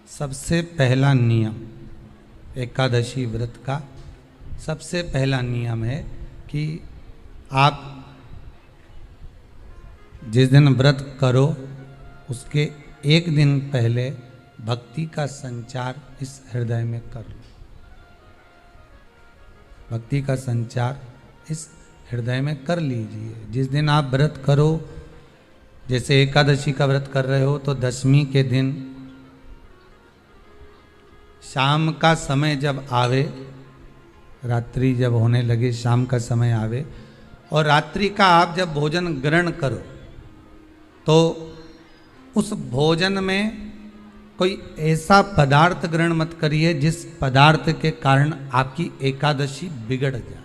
सबसे पहला नियम एकादशी व्रत का सबसे पहला नियम है कि आप जिस दिन व्रत करो उसके एक दिन पहले भक्ति का संचार इस हृदय में कर लो। भक्ति का संचार इस हृदय में कर लीजिए। जिस दिन आप व्रत करो, जैसे एकादशी का व्रत कर रहे हो तो दशमी के दिन शाम का समय जब आवे, रात्रि जब होने लगे, शाम का समय आवे और रात्रि का आप जब भोजन ग्रहण करो तो उस भोजन में कोई ऐसा पदार्थ ग्रहण मत करिए जिस पदार्थ के कारण आपकी एकादशी बिगड़ जाए।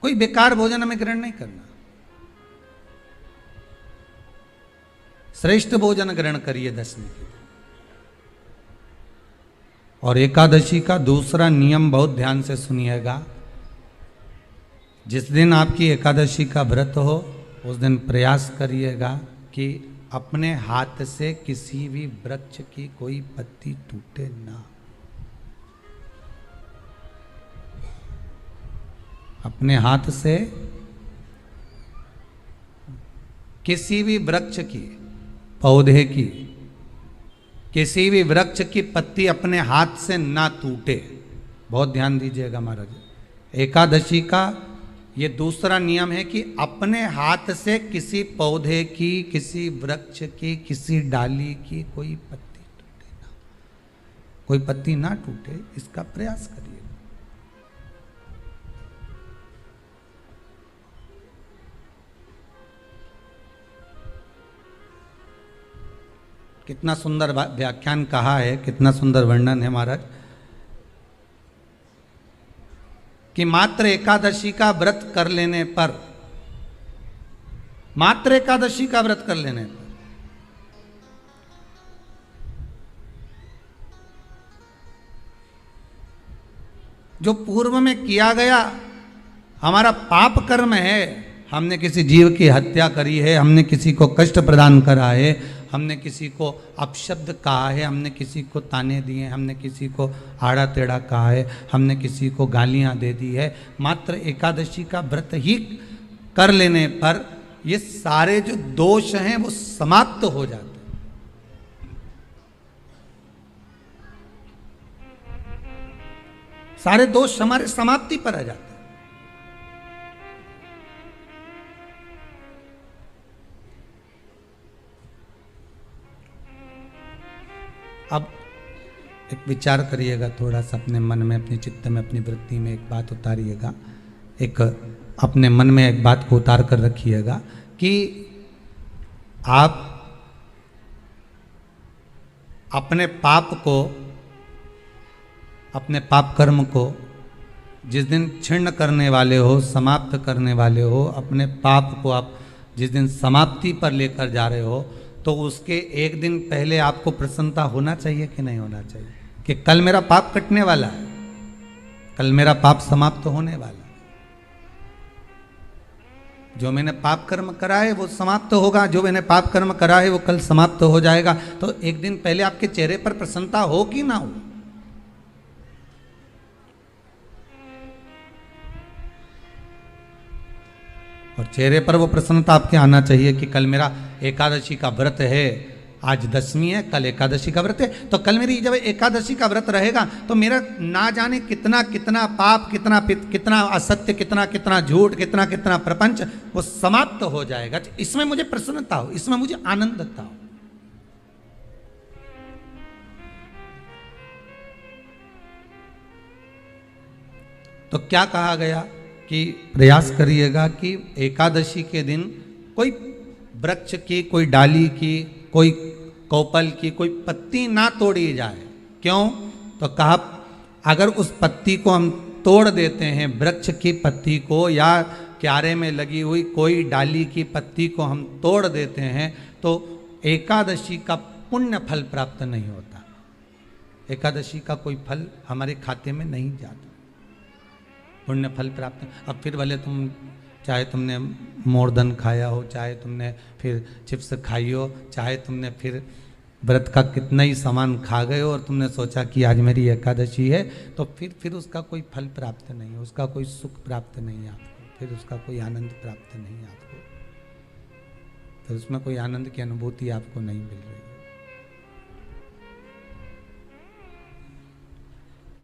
कोई बेकार भोजन हमें ग्रहण नहीं करना, श्रेष्ठ भोजन ग्रहण करिए दशमी के दिन। और एकादशी का दूसरा नियम बहुत ध्यान से सुनिएगा। जिस दिन आपकी एकादशी का व्रत हो उस दिन प्रयास करिएगा कि अपने हाथ से किसी भी वृक्ष की कोई पत्ती टूटे ना। अपने हाथ से किसी भी वृक्ष की, पौधे की, किसी भी वृक्ष की पत्ती अपने हाथ से ना टूटे। बहुत ध्यान दीजिएगा महाराज। एकादशी का ये दूसरा नियम है कि अपने हाथ से किसी पौधे की, किसी वृक्ष की, किसी डाली की कोई पत्ती टूटे ना, कोई पत्ती ना टूटे, इसका प्रयास करिए। कितना सुंदर व्याख्यान कहा है, कितना सुंदर वर्णन है महाराज कि मात्र एकादशी का व्रत कर लेने पर, मात्र एकादशी का व्रत कर लेने पर जो पूर्व में किया गया हमारा पाप कर्म है, हमने किसी जीव की हत्या करी है, हमने किसी को कष्ट प्रदान करा है, हमने किसी को अपशब्द कहा है, हमने किसी को ताने दिए, हमने किसी को आड़ा टेढ़ा कहा है, हमने किसी को गालियां दे दी है, मात्र एकादशी का व्रत ही कर लेने पर ये सारे जो दोष हैं वो समाप्त हो जाते हैं। सारे दोष हमारे समाप्ति पर आ जाते हैं। अब एक विचार करिएगा थोड़ा सा अपने मन में, अपने चित्त में, अपनी वृत्ति में एक बात उतारिएगा। एक अपने मन में एक बात को उतार कर रखिएगा कि आप अपने पाप को, अपने पाप कर्म को जिस दिन छिन्न करने वाले हो, समाप्त करने वाले हो, अपने पाप को आप जिस दिन समाप्ति पर लेकर जा रहे हो तो उसके एक दिन पहले आपको प्रसन्नता होना चाहिए कि नहीं होना चाहिए कि कल मेरा पाप कटने वाला है, कल मेरा पाप समाप्त होने वाला है। जो मैंने पाप कर्म करा है वो समाप्त होगा, जो मैंने पाप कर्म करा है वो कल समाप्त हो जाएगा। तो एक दिन पहले आपके चेहरे पर प्रसन्नता हो कि ना हो? और चेहरे पर वो प्रसन्नता आपके आना चाहिए कि कल मेरा एकादशी का व्रत है, आज दशमी है, कल एकादशी का व्रत है, तो कल मेरी जब एकादशी का व्रत रहेगा तो मेरा ना जाने कितना कितना पाप, कितना असत्य, कितना झूठ, कितना प्रपंच वो समाप्त हो जाएगा। इसमें मुझे प्रसन्नता हो, इसमें मुझे आनंदता हो। तो क्या कहा गया कि प्रयास करिएगा कि एकादशी के दिन कोई वृक्ष की, कोई डाली की, कोई कोपल की कोई पत्ती ना तोड़ी जाए। क्यों? तो कहा अगर उस पत्ती को हम तोड़ देते हैं, वृक्ष की पत्ती को या क्यारे में लगी हुई कोई डाली की पत्ती को हम तोड़ देते हैं तो एकादशी का पुण्य फल प्राप्त नहीं होता, एकादशी का कोई फल हमारे खाते में नहीं जाता, पुण्य फल प्राप्त। अब फिर भले तुम चाहे तुमने मोरधन खाया हो, चाहे तुमने फिर चिप्स खाई हो, चाहे तुमने फिर व्रत का कितना ही सामान खा गए हो और तुमने सोचा कि आज मेरी एकादशी है, तो फिर उसका कोई फल प्राप्त नहीं है, उसका कोई सुख प्राप्त नहीं है आपको, फिर उसका कोई आनंद प्राप्त नहीं है आपको, फिर उसमें कोई आनंद की अनुभूति आपको नहीं मिल रही।